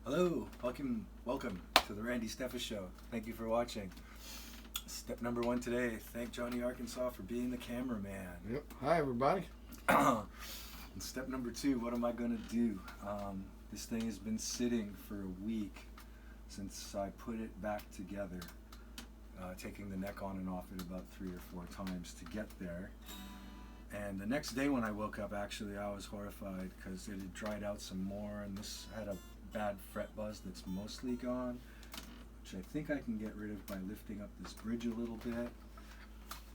Hello, welcome to the Randy Steffa Show. Thank you for watching. Step number one today, thank Johnny Arkansas for being the cameraman. Yep. Hi, everybody. And step number two, what am I going to do? This thing has been sitting for a week since I put it back together, taking the neck on and off it about 3 or 4 times to get there. And the next day when I woke up, actually, I was horrified because it had dried out some more, and this had a bad fret buzz that's mostly gone, which I think I can get rid of by lifting up this bridge a little bit.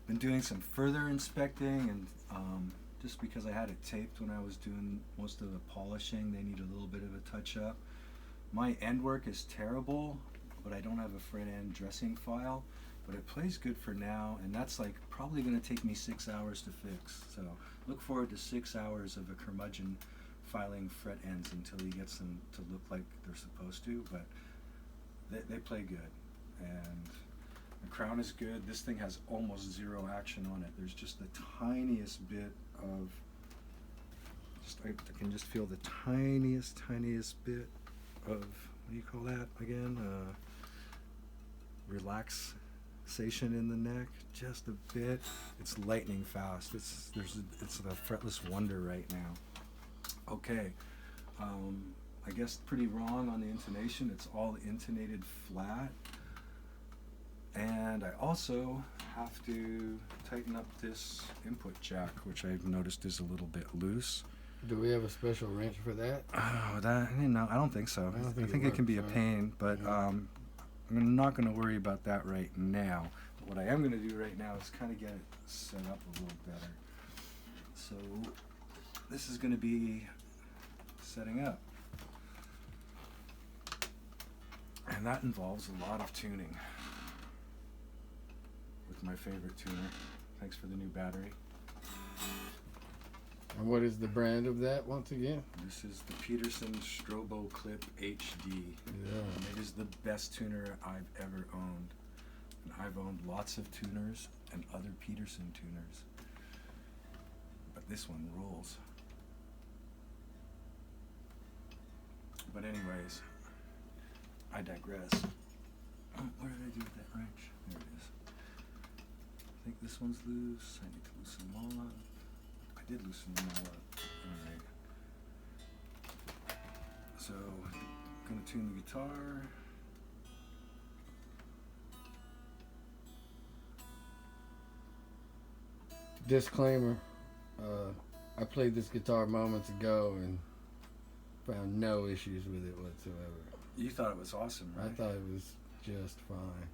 Been doing some further inspecting, and just because I had it taped when I was doing most of the polishing, they need a little bit of a touch up. My end work is terrible, but I don't have a fret end dressing file, but it plays good for now, and that's like probably going to take me 6 hours to fix. So look forward to 6 hours of a curmudgeon filing fret ends until he gets them to look like they're supposed to, but they play good. And the crown is good. This thing has almost zero action on it. There's just the tiniest bit of, I can just feel the tiniest bit of, what do you call that again? Relaxation in the neck, just a bit. It's lightning fast. It's the fretless wonder right now. Okay, I guess pretty wrong on the intonation. It's all intonated flat. And I also have to tighten up this input jack, which I've noticed is a little bit loose. Do we have a special wrench for that? Oh, I don't think so. I think it can be a pain, but I'm not going to worry about that right now. What I am going to do right now is kind of get it set up a little better. So this is going to be setting up. And that involves a lot of tuning with my favorite tuner. Thanks for the new battery. And what is the brand of that once again? This is the Peterson Strobo Clip HD. Yeah. And it is the best tuner I've ever owned. And I've owned lots of tuners and other Peterson tuners, but this one rules. But anyways, I digress. Oh, what did I do with that wrench? There it is. I think this one's loose. I need to loosen them all up. I did loosen them all up. Alright. So, I'm going to tune the guitar. Disclaimer, I played this guitar moments ago and found no issues with it whatsoever. You thought it was awesome, right? I thought it was just fine.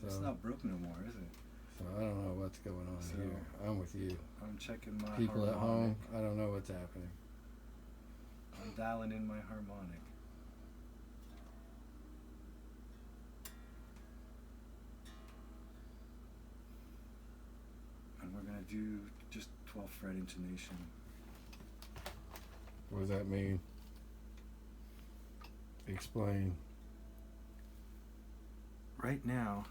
It's not broke no more, is it? So I don't know what's going on here. I'm with you. I'm checking my People harmonic. at home, I don't know what's happening. I'm dialing in my harmonic. And we're going to do just 12 fret intonation. What does that mean? Explain. Right now,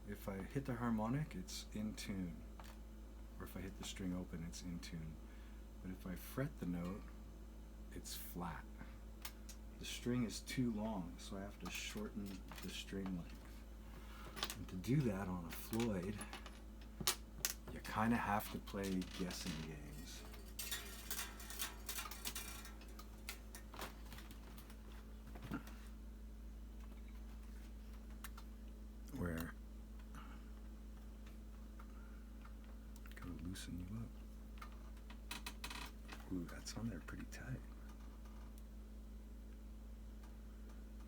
if I hit the harmonic, it's in tune. Or if I hit the string open, it's in tune. But if I fret the note, it's flat. The string is too long, so I have to shorten the string length. And to do that on a Floyd, you kind of have to play guessing games. Where gonna loosen you up. Ooh, that's on there pretty tight.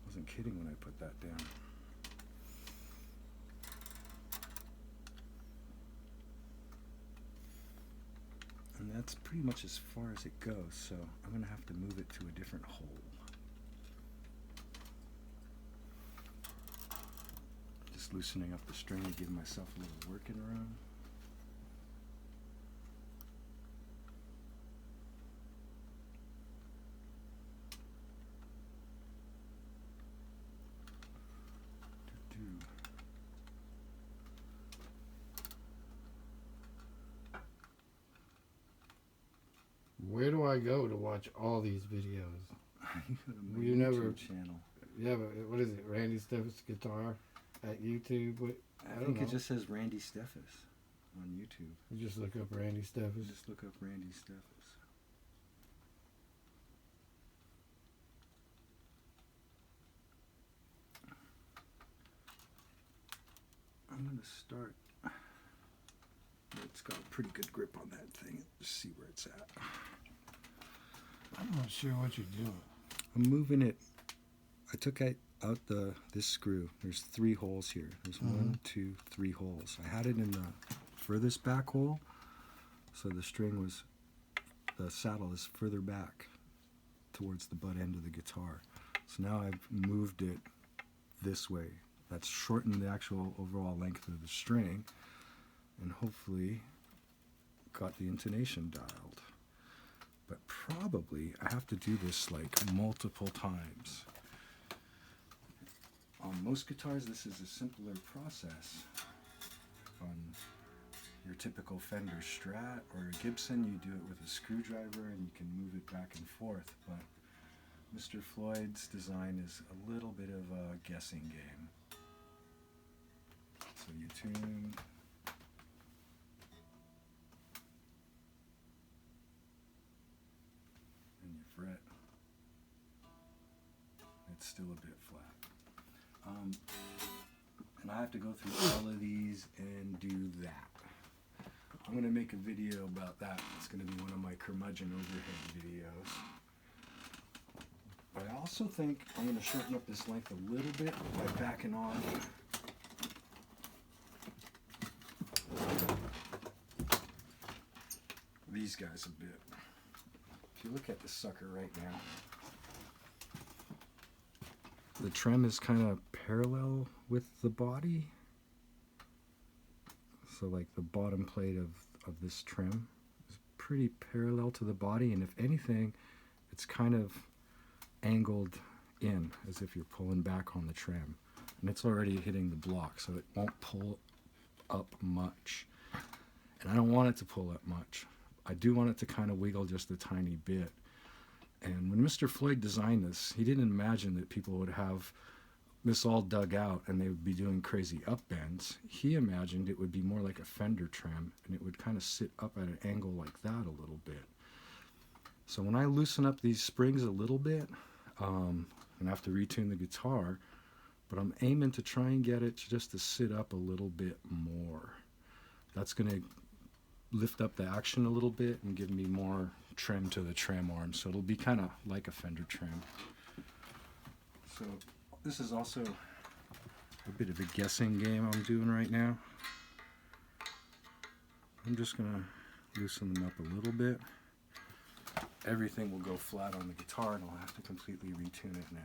Wasn't kidding when I put that down. And that's pretty much as far as it goes, so I'm gonna have to move it to a different hole. Just loosening up the string to give myself a little working room. Where do I go to watch all these videos? You go to my You YouTube never- channel. Yeah, but what is it? Randy Steffes Guitar at YouTube? What, I don't think know. it just says Randy Steffes on YouTube. You just look up Randy Steffes. Just look up Randy Steffes. I'm gonna start. It's got a pretty good grip on that thing. Just see where it's at. I'm not sure what you're doing. I'm moving it. I took out this screw. There's 3 holes here. There's 1, 2, 3 holes. I had it in the furthest back hole, so the saddle is further back towards the butt end of the guitar. So now I've moved it this way. That's shortened the actual overall length of the string, and hopefully got the intonation dialed. But probably I have to do this like multiple times. On most guitars, this is a simpler process. On your typical Fender Strat or a Gibson, you do it with a screwdriver and you can move it back and forth. But Mr. Floyd's design is a little bit of a guessing game. So you tune. And you fret. It's still a bit flat. And I have to go through all of these and do that. I'm going to make a video about that. It's going to be one of my curmudgeon overhead videos. But I also think I'm going to shorten up this length a little bit by backing on these guys a bit. If you look at this sucker right now, the trem is kind of parallel with the body. So like the bottom plate of this trim is pretty parallel to the body, and if anything, it's kind of angled in as if you're pulling back on the trim. And it's already hitting the block, so it won't pull up much. And I don't want it to pull up much. I do want it to kind of wiggle just a tiny bit. And when Mr. Floyd designed this, he didn't imagine that people would have this all dug out and they would be doing crazy up bends. He imagined it would be more like a Fender trim, and it would kind of sit up at an angle like that a little bit. So when I loosen up these springs a little bit, and I have to retune the guitar, but I'm aiming to try and get it just to sit up a little bit more. That's going to lift up the action a little bit and give me more trim to the trim arm, so it'll be kind of like a Fender trim. So this is also a bit of a guessing game I'm doing right now. I'm just going to loosen them up a little bit. Everything will go flat on the guitar and I'll have to completely retune it now.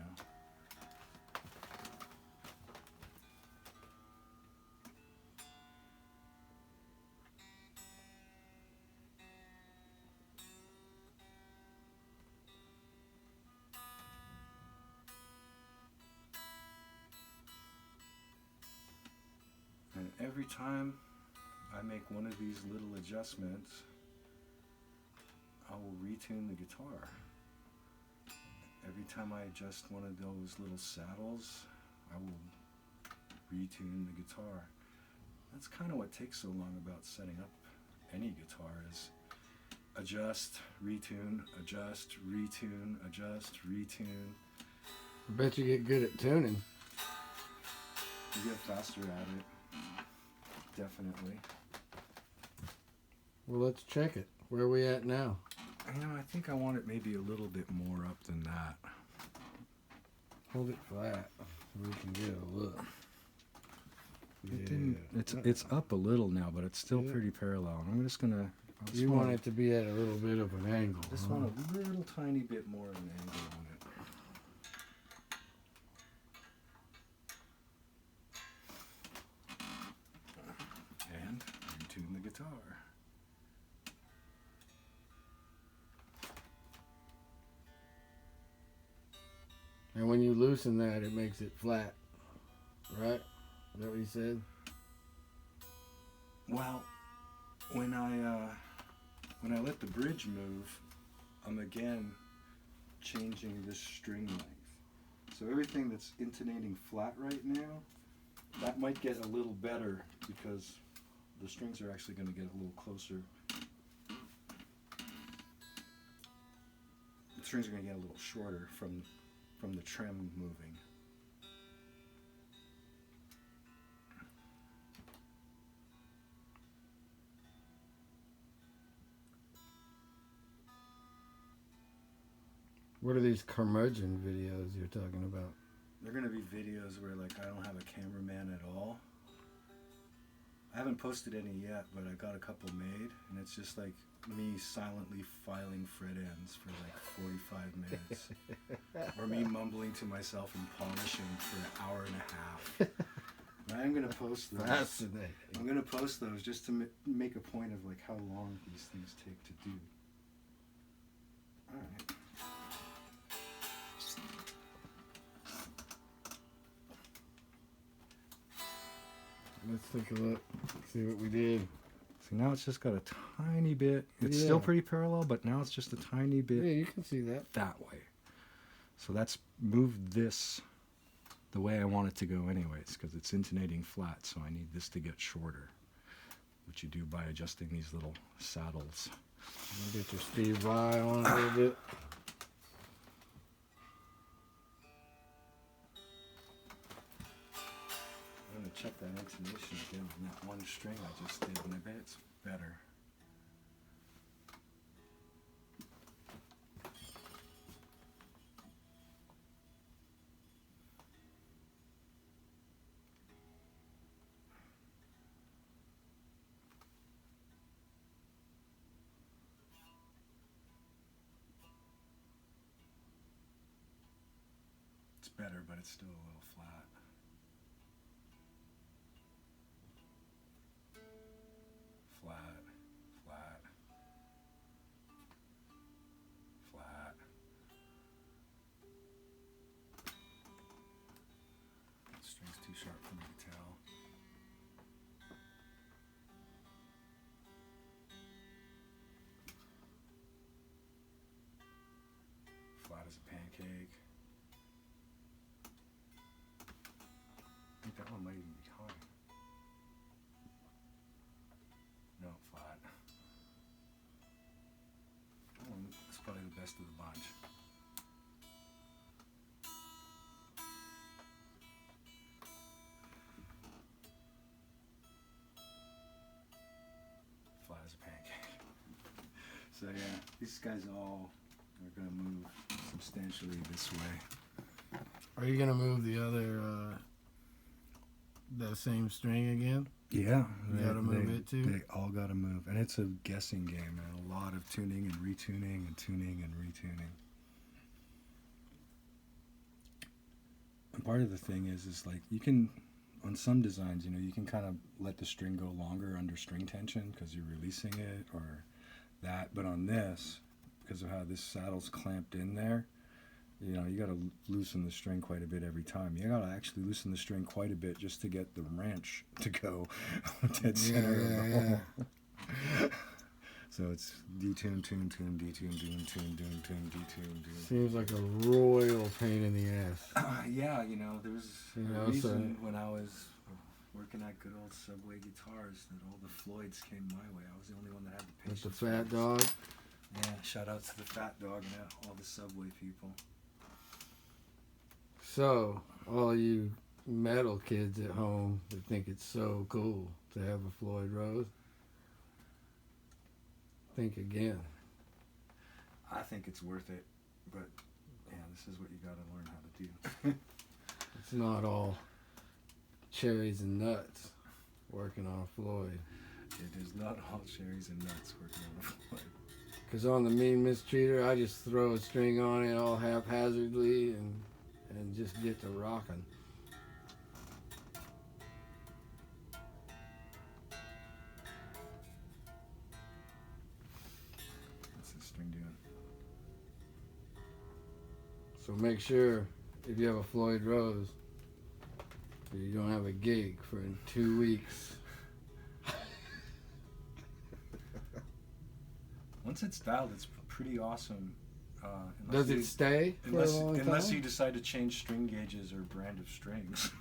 And every time I make one of these little adjustments, I will retune the guitar. Every time I adjust one of those little saddles, I will retune the guitar. That's kind of what takes so long about setting up any guitar, is adjust, retune, adjust, retune, adjust, retune. I bet you get good at tuning. You get faster at it. Definitely. Well, let's check it. Where are we at now? You know, I think I want it maybe a little bit more up than that. Hold it flat so we can get a look. It didn't. It's up a little now, but it's still pretty parallel. I'm just gonna. You want it to be at a little bit of an angle. Just want a little tiny bit more of an angle on it. And retune the guitar. And when you loosen that, it makes it flat, right? Is that what you said? Well, when I let the bridge move, I'm again changing this string length. So everything that's intonating flat right now, that might get a little better because the strings are actually going to get a little closer. The strings are going to get a little shorter from the trem moving. What are these curmudgeon videos you're talking about? They're going to be videos where like I don't have a cameraman at all. I haven't posted any yet, but I got a couple made, and it's just like me silently filing fret ends for like 45 minutes. Or me mumbling to myself and polishing for an hour and a half. And I'm going to post those. Fascinating. I'm going to post those just to make a point of like how long these things take to do. Alright. Let's take a look, see what we did. See, now it's just got a tiny bit. It's still pretty parallel, but now it's just a tiny bit Yeah, you can see that. that way. So that's moved this the way I want it to go anyways, because it's intonating flat, so I need this to get shorter, which you do by adjusting these little saddles. Get your Steve Vai on a little bit. I'm going to check that intonation again on that one string I just did, and I bet it's better. It's better, but it's still a little flat. Flat, flat, flat. The string's too sharp for me to tell. Flat as a pancake. I think that one might even be high. No, flat. That one is probably the best of the bunch. Flat as a pancake. So yeah, these guys all are going to move substantially this way. Are you gonna move the other, that same string again? Yeah, You gotta move it too? They all gotta move, and it's a guessing game, and a lot of tuning and retuning and tuning and retuning. And part of the thing is like you can, on some designs, you know, you can kind of let the string go longer under string tension because you're releasing it or that. But on this, because of how this saddle's clamped in there, you know, you got to loosen the string quite a bit every time. You got to actually loosen the string quite a bit just to get the wrench to go dead center of the hole. So it's detune, tune, tune, detune, tune, tune, tune, tune, detune, tune. Seems like a royal pain in the ass. Yeah, you know, there was a reason when I was working at good old Subway Guitars that all the Floyds came my way. I was the only one that had the patience. With the fat dog? Yeah, shout out to the fat dog and all the Subway people. So, all you metal kids at home that think it's so cool to have a Floyd Rose, think again. I think it's worth it, but yeah, this is what you gotta learn how to do. It's not all cherries and nuts working on a Floyd. It is not all cherries and nuts working on a Floyd. Because on the Mean Mistreater, I just throw a string on it all haphazardly and just get to rocking. What's this string doing? So make sure, if you have a Floyd Rose, you don't have a gig for in 2 weeks. Once it's dialed, it's pretty awesome Does it stay for a long time? Unless you decide to change string gauges or brand of strings.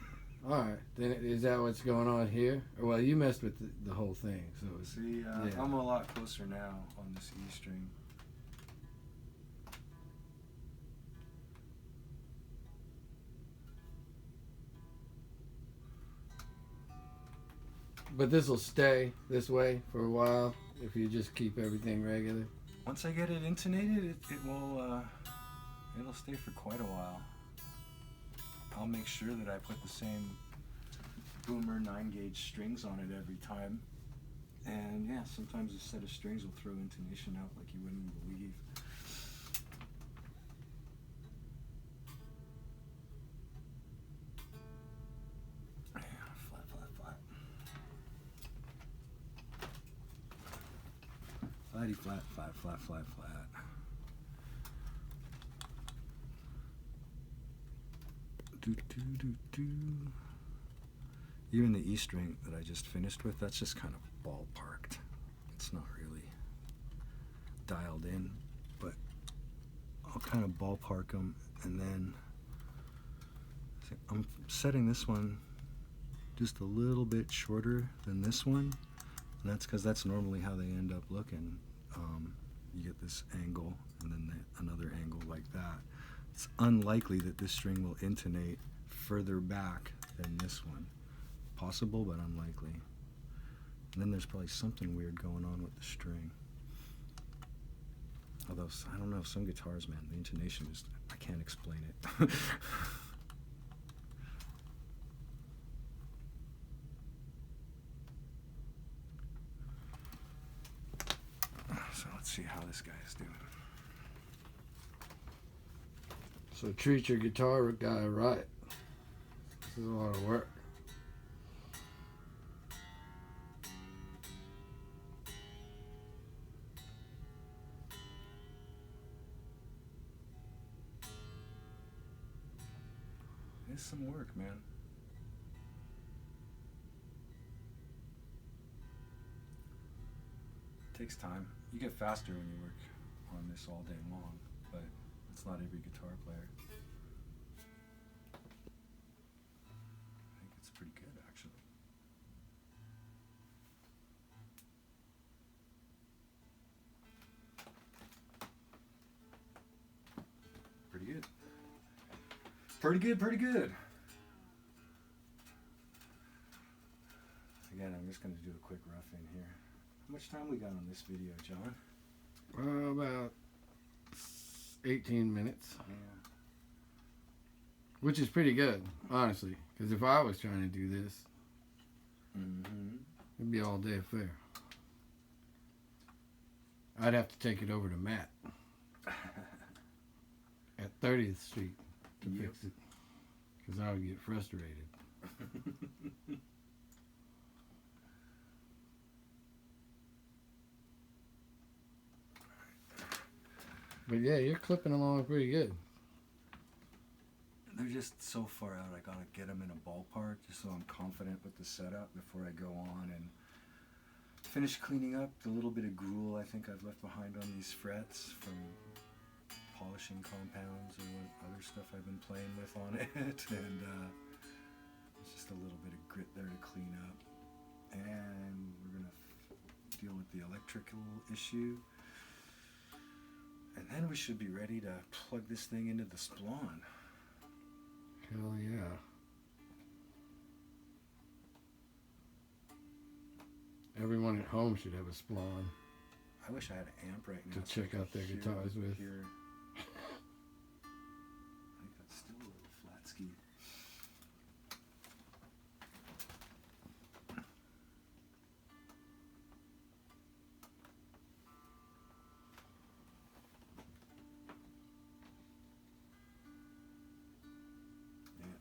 All right, then is that what's going on here? Well, you messed with the whole thing, so See, yeah. I'm a lot closer now on this E string. But this will stay this way for a while if you just keep everything regular. Once I get it intonated, it will it'll stay for quite a while. I'll make sure that I put the same Boomer 9-gauge strings on it every time. And yeah, sometimes a set of strings will throw intonation out like you wouldn't believe. Yeah, flat, flat, flat. Flatty, flat, flat, flat, flat, flat. Do, do, do, do. Even the E string that I just finished with, that's just kind of ballparked. It's not really dialed in, but I'll kind of ballpark them, and then I'm setting this one just a little bit shorter than this one, and that's because that's normally how they end up looking. You get this angle and then another angle like that. It's unlikely that this string will intonate further back than this one. Possible, but unlikely. And then there's probably something weird going on with the string. Although, I don't know, some guitars, man, the intonation is, I can't explain it. So let's see how this guy is doing. So treat your guitar guy right. This is a lot of work. It's some work, man. It takes time. You get faster when you work on this all day long, but it's not every guitar player. I think it's pretty good, actually. Pretty good. Pretty good, pretty good. Again, I'm just going to do a quick rough in here. How much time we got on this video, John? About 18 minutes. Yeah. Which is pretty good, honestly. Because if I was trying to do this, it'd be all day affair. I'd have to take it over to Matt at 30th Street to fix it. Because I would get frustrated. But yeah, you're clipping along pretty good. They're just so far out, I gotta get them in a ballpark just so I'm confident with the setup before I go on and finish cleaning up the little bit of gruel I think I've left behind on these frets from polishing compounds or what other stuff I've been playing with on it. And there's just a little bit of grit there to clean up. And we're gonna deal with the electrical issue. And then we should be ready to plug this thing into the Splon. Hell yeah. Everyone at home should have a Splon I wish I had an amp right now to check out their guitars with. I think that's still a little flat ski.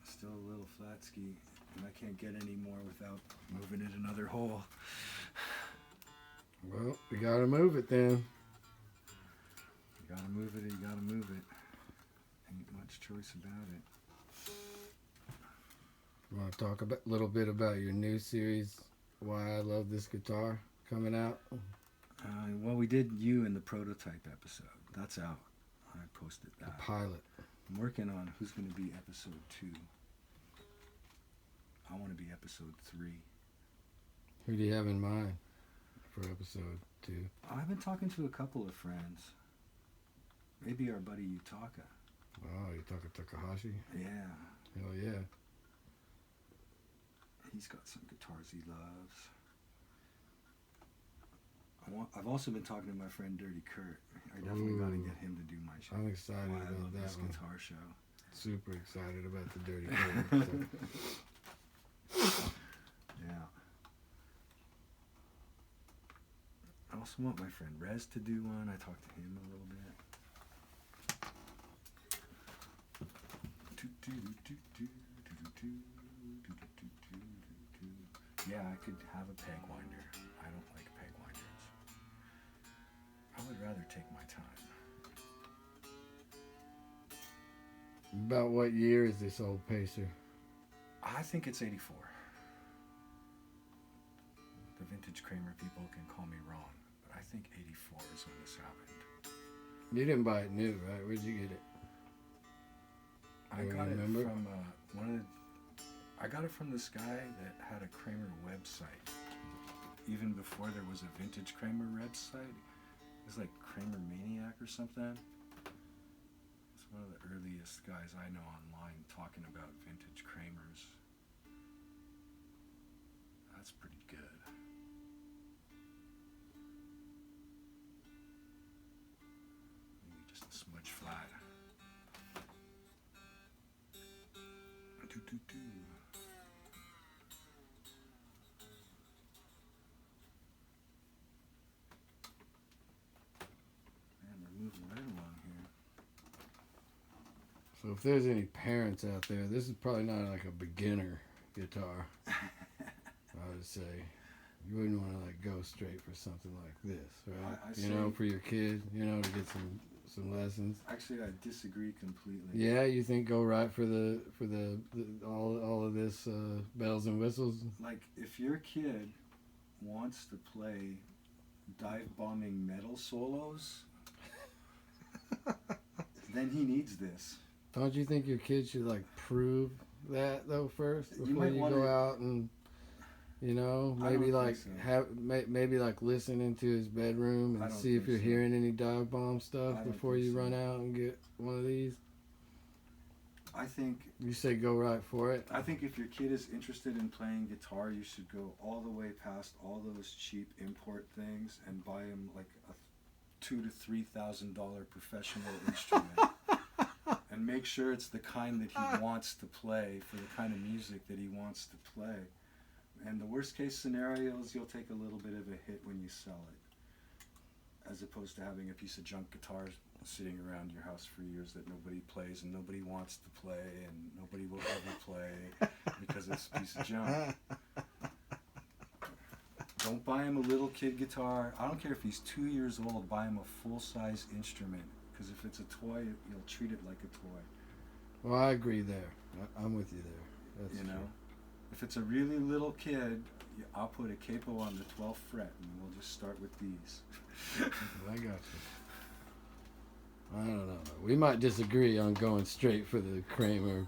Still a little flat ski, and I can't get any more without moving it another hole. Well, we gotta move it then. You gotta move it, you gotta move it. Ain't much choice about it. You want to talk a little bit about your new series, Why I Love This Guitar, coming out? Well, we did you in the prototype episode. That's out. I posted The that. pilot. I'm working on who's going to be episode 2. I want to be episode 3. Who do you have in mind for episode 2? I've been talking to a couple of friends. Maybe our buddy Utaka. Oh, you talking Takahashi? Yeah. Hell yeah. He's got some guitars he loves. I've also been talking to my friend Dirty Kurt. I definitely got to get him to do my show. I'm excited Why I about love that this one. guitar show. Super excited about the Dirty Kurt. Yeah. I also want my friend Rez to do one. I talked to him a little bit. Yeah, I could have a peg winder. I don't like peg winders. I would rather take my time. About what year is this old Pacer? I think it's 84. The vintage Kramer people can call me wrong, but I think 84 is when this happened. You didn't buy it new, right? Where'd you get it? I You got remember? it from I got it from this guy that had a Kramer website. Even before there was a vintage Kramer website. It was like Kramer Maniac or something. It's one of the earliest guys I know online talking about vintage Kramers. That's pretty good. Maybe just a smudge flat. Do. Man, we're moving right along here. So if there's any parents out there, this is probably not like a beginner guitar. I would say you wouldn't want to like go straight for something like this, right? I You know, see. for your kid, you know, to get some lessons. Actually, I disagree completely. Yeah, you think go right for the all of this bells and whistles. Like, if your kid wants to play dive bombing metal solos, then he needs this. Don't you think your kid should like prove that though first You before might you wanna- go out and you know I maybe don't like think so. maybe like listen into his bedroom I and don't see if think you're so. hearing any dive bomb stuff I don't before think you so. run out and get one of these. I think You say go right for it. if your kid is interested in playing guitar, you should go all the way past all those cheap import things and buy him like a $2,000 to $3,000 professional instrument, and make sure it's the kind that he wants to play for the kind of music that he wants to play. And the worst case scenario is you'll take a little bit of a hit when you sell it, as opposed to having a piece of junk guitar sitting around your house for years that nobody plays and nobody wants to play and nobody will ever play because it's a piece of junk. Don't buy him a little kid guitar. I don't care if he's 2 years old, buy him a full-size instrument, because if it's a toy, you'll treat it like a toy. Well, I agree there. I'm with you there. That's You true. know? If it's a really little kid, I'll put a capo on the 12th fret and we'll just start with these. I got you. I don't know. We might disagree on going straight for the Kramer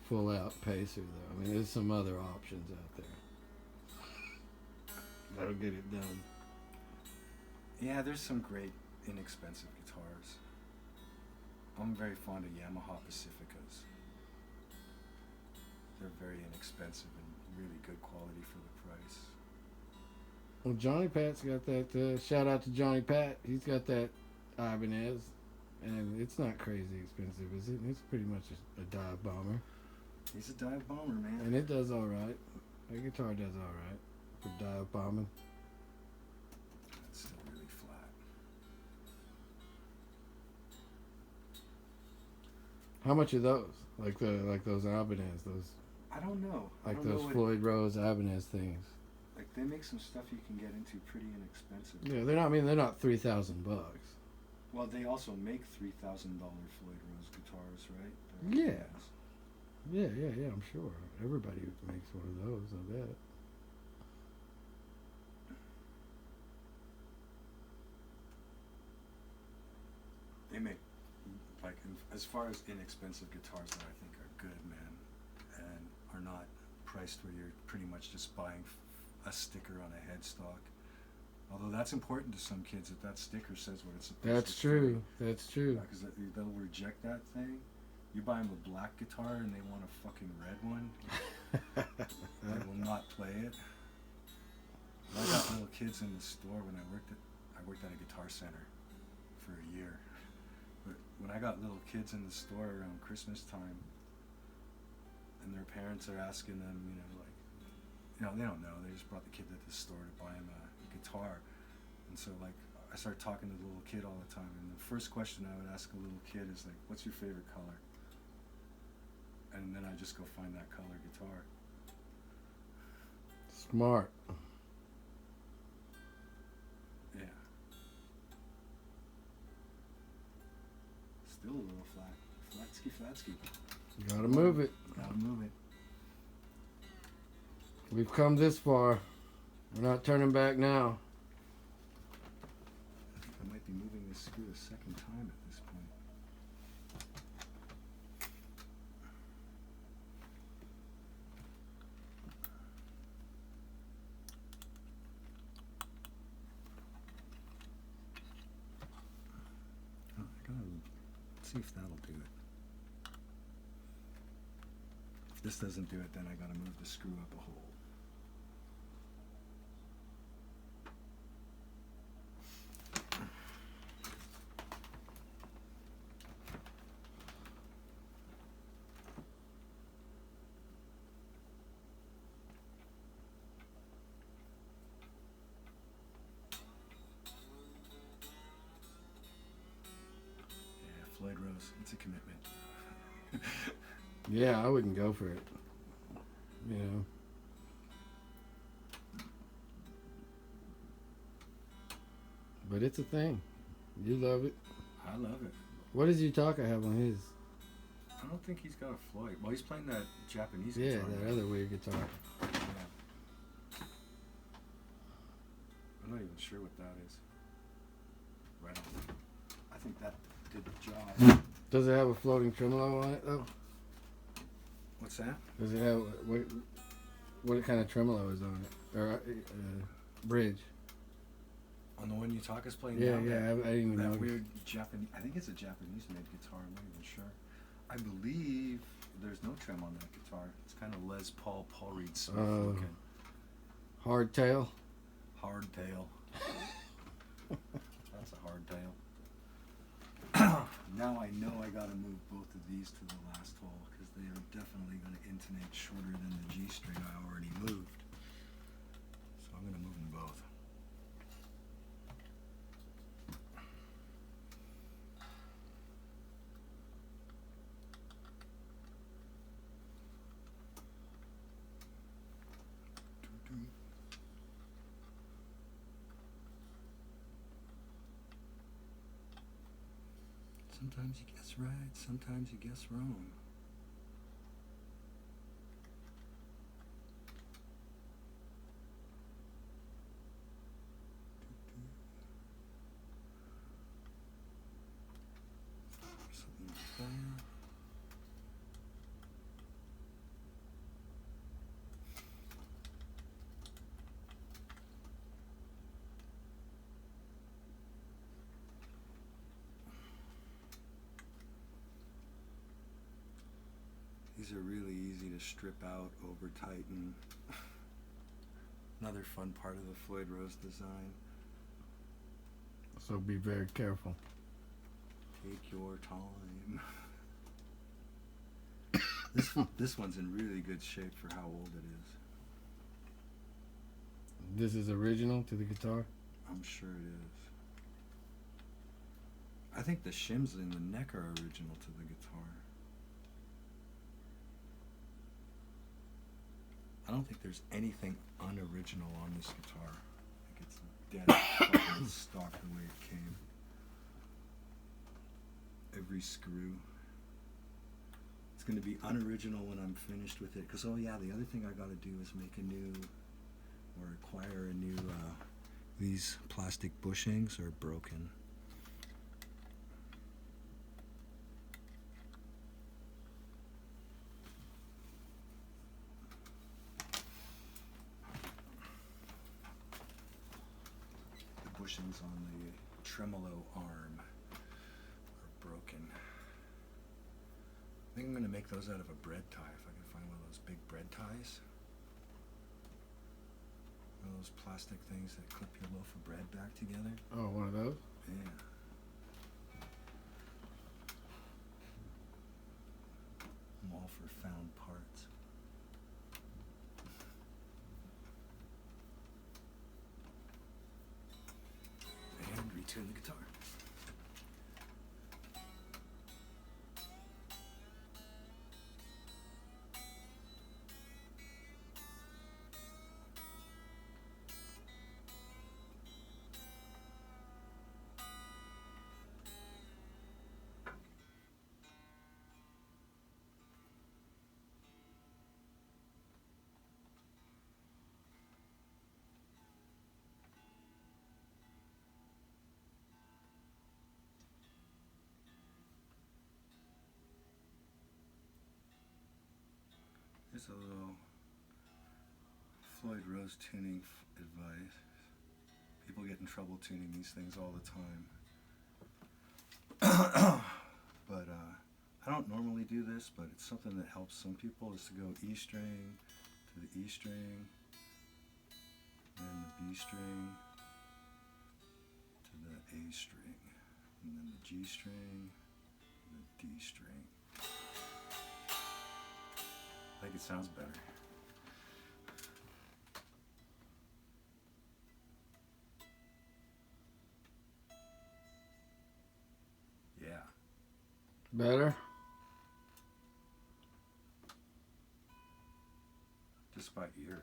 full-out Pacer, though. I mean, there's some other options out there. That'll get it done. Yeah, there's some great inexpensive guitars. I'm very fond of Yamaha Pacificas. They're very inexpensive and really good quality for the price. Well, Johnny Pat's got that. Shout out to Johnny Pat. He's got that Ibanez, and it's not crazy expensive, is it? It's pretty much a dive bomber, He's a dive bomber, man. and it does all right. That guitar does all right for dive bombing. It's still really flat. How much are those? Like those Ibanez, those I don't know. I like don't know those what- Floyd Rose Ibanez things. Like, they make some stuff you can get into pretty inexpensive. Yeah, they're not. I mean, they're not $3,000. Well, they also make $3,000 Floyd Rose guitars, right? Yeah. Yeah. I'm sure everybody makes one of those. I bet. They make as far as inexpensive guitars that I think are good, man, and are not priced where you're pretty much just buying a sticker on a headstock. Although that's important to some kids, that sticker says what it's supposed to say. That's true. That's true. Because they'll reject that thing. You buy them a black guitar and they want a fucking red one. They will not play it. I got little kids in the store when I worked at a guitar center for a year. But when I got little kids in the store around Christmas time, and their parents are asking them, they don't know. They just brought the kid to the store to buy him a guitar. And so, I started talking to the little kid all the time. And the first question I would ask a little kid is, what's your favorite color? And then I just go find that color guitar. Smart. Yeah. Still a little flatsky. Gotta move it. Gotta move it. We've come this far. We're not turning back now. I think I might be moving this screw a second time at this point. Let's see if that'll do it. If this doesn't do it, then I gotta move the screw up a hole. Floyd Rose, it's a commitment. Yeah, I wouldn't go for it. You know. But it's a thing. You love it. I love it. What does Yutaka have on his? I don't think he's got a Floyd. Well, he's playing that Japanese Yeah, guitar. that other weird guitar. Yeah. I'm not even sure what that is. Right on. I think that did the job. Does it have a floating tremolo on it though? What's that? Does it have what kind of tremolo is on it? Or bridge? On the one Yutaka's playing Yeah, now? yeah. I didn't even know. That weird Japanese. I think it's a Japanese-made guitar. I'm not even sure. I believe there's no trem on that guitar. It's kind of Les Paul Reed Smith looking. Hardtail. Hardtail. That's a hardtail. Now I know I gotta move both of these to the last hole because they are definitely gonna intonate shorter than the G string I already moved. So I'm gonna move them both. Sometimes you guess right, sometimes you guess wrong. Something like that. These are really easy to strip out, over tighten. Another fun part of the Floyd Rose design. So be very careful. Take your time. This one's in really good shape for how old it is. This is original to the guitar? I'm sure it is. I think the shims in the neck are original to the guitar. I don't think there's anything unoriginal on this guitar. I think it's dead fucking stock the way it came. Every screw. It's going to be unoriginal when I'm finished with it. Because, oh yeah, the other thing I got to do is make a new, or acquire a new, these plastic bushings are broken. bushings on the tremolo arm are broken. I think I'm going to make those out of a bread tie if I can find one of those big bread ties. One of those plastic things that clip your loaf of bread back together. Oh, one of those? Yeah. I'm all for found parts. And retune the guitar. Here's a little Floyd Rose tuning advice. People get in trouble tuning these things all the time. But I don't normally do this, but it's something that helps some people, is to go E string to the E string, then the B string to the A string, and then the G string to the D string. I think it sounds better. Yeah. Better? Just by ear.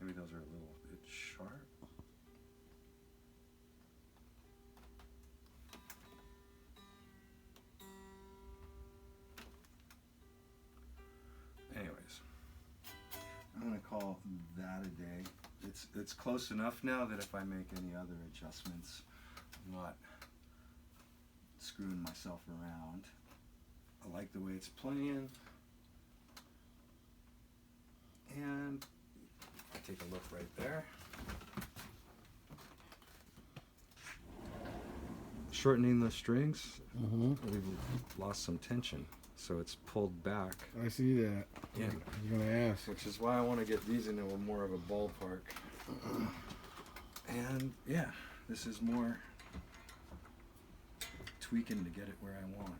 Maybe those are a little bit sharp. Anyways, I'm gonna call that a day. It's close enough now that if I make any other adjustments, I'm not screwing myself around. I like the way it's playing. And take a look right there. Shortening the strings, we've lost some tension, so it's pulled back. I see that. Yeah. I was going to ask. Which is why I want to get these into a more of a ballpark. And yeah, this is more tweaking to get it where I want.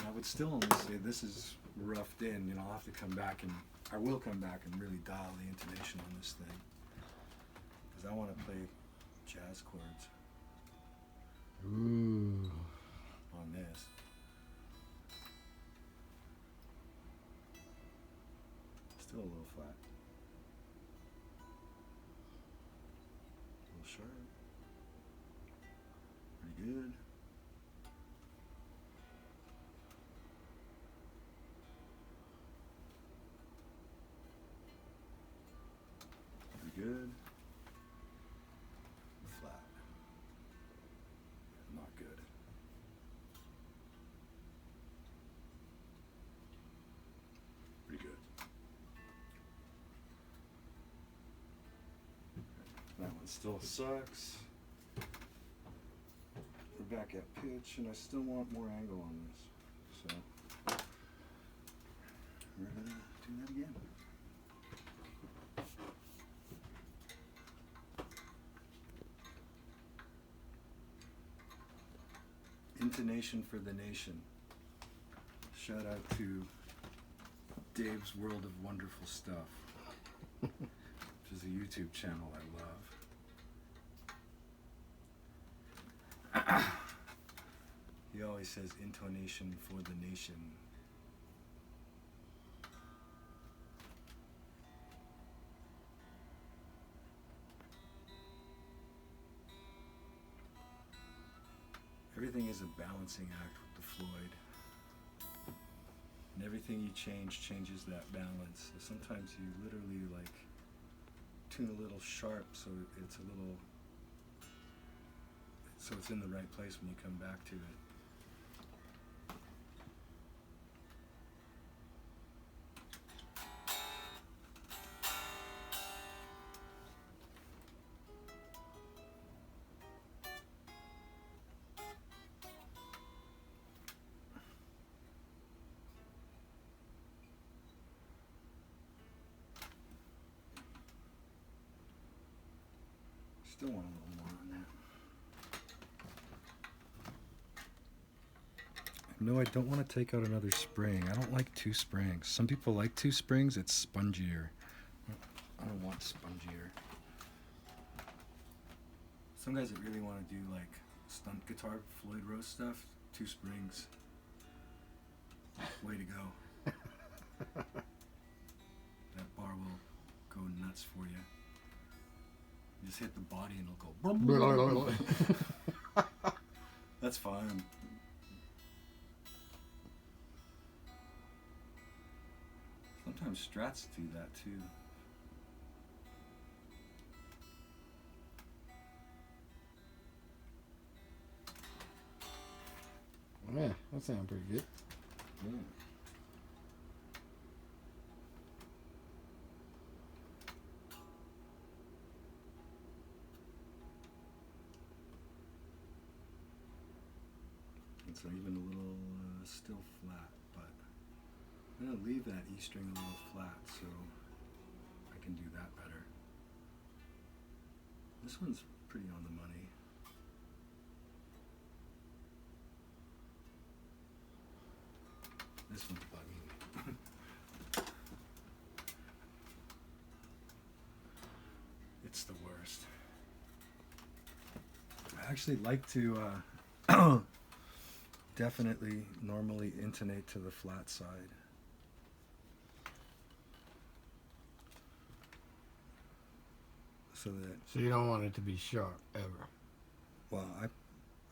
I would still only say this is roughed in. You know, I'll have to come back and I will come back and really dial the intonation on this thing, because I want to play jazz chords. Ooh. On this. Still a little flat. A little sharp. Pretty good. Pretty good. Flat. Not good. Pretty good. That one still sucks. We're back at pitch, and I still want more angle on this. So we're gonna do that again. Intonation for the nation. Shout out to Dave's World of Wonderful Stuff, which is a YouTube channel I love. He always says intonation for the nation. Everything is a balancing act with the Floyd. And everything you change changes that balance. So sometimes you literally like tune a little sharp so it's a little, so it's in the right place when you come back to it. Still want a little more on that. No, I don't want to take out another spring. I don't like two springs. Some people like two springs. It's spongier. I don't want spongier. Some guys that really want to do like stunt guitar, Floyd Rose stuff, two springs. Way to go. That bar will go nuts for you. You just hit the body and it'll go. That's fun. Sometimes Strats do that too. Yeah, that sounds pretty good. Yeah. And so even a little still flat, but I'm going to leave that E string a little flat so I can do that better. This one's pretty on the money. This one's bugging me. It's the worst. I actually like to definitely normally intonate to the flat side. So you don't want it to be sharp ever. Well,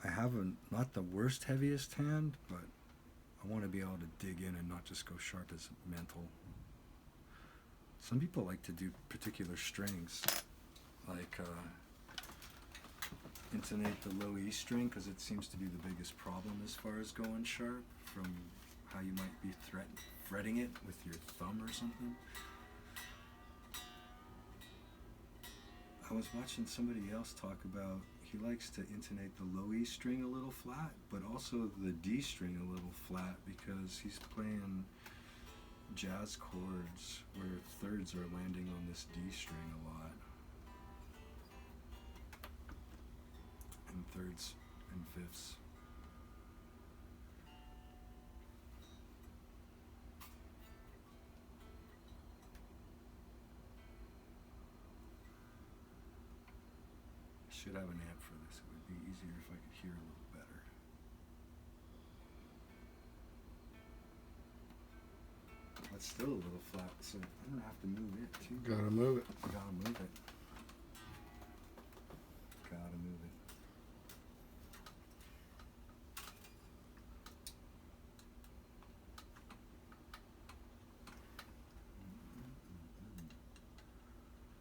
I have not the worst heaviest hand, but I want to be able to dig in and not just go sharp as mental. Some people like to do particular strings, like intonate the low E string because it seems to be the biggest problem as far as going sharp, from how you might be fretting it with your thumb or something. I was watching somebody else talk about he likes to intonate the low E string a little flat, but also the D string a little flat because he's playing jazz chords where thirds are landing on this D string a lot. And thirds and fifths. Should have an amp for this. It would be easier if I could hear a little better. But still a little flat, so I'm gonna have to move it too. Gotta move it. Gotta move it. Gotta move it.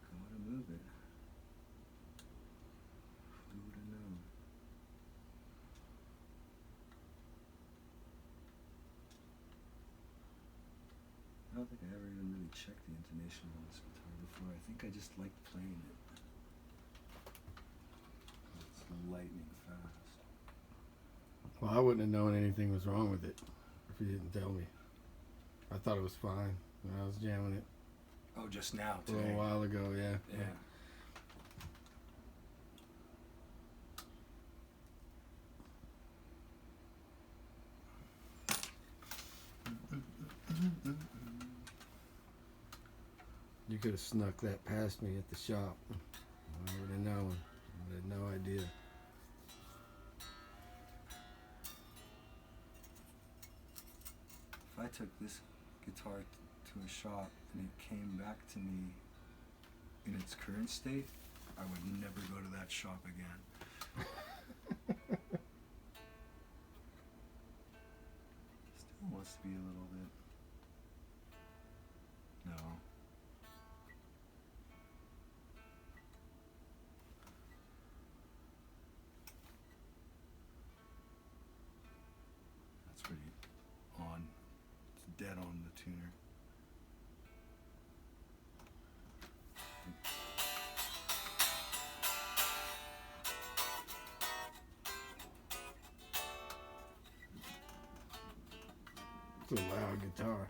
Gotta move it. I don't think I ever even really checked the intonation on this guitar before. I think I just liked playing it. It's lightning fast. Well, I wouldn't have known anything was wrong with it if you didn't tell me. I thought it was fine when I was jamming it. Oh, just now, A today? little while ago, yeah. Yeah. You could have snuck that past me at the shop. I would have known. I had no idea. If I took this guitar to a shop and it came back to me in its current state, I would never go to that shop again. Still wants to be a little bit. No. That's pretty on. It's dead on the tuner. It's a loud guitar.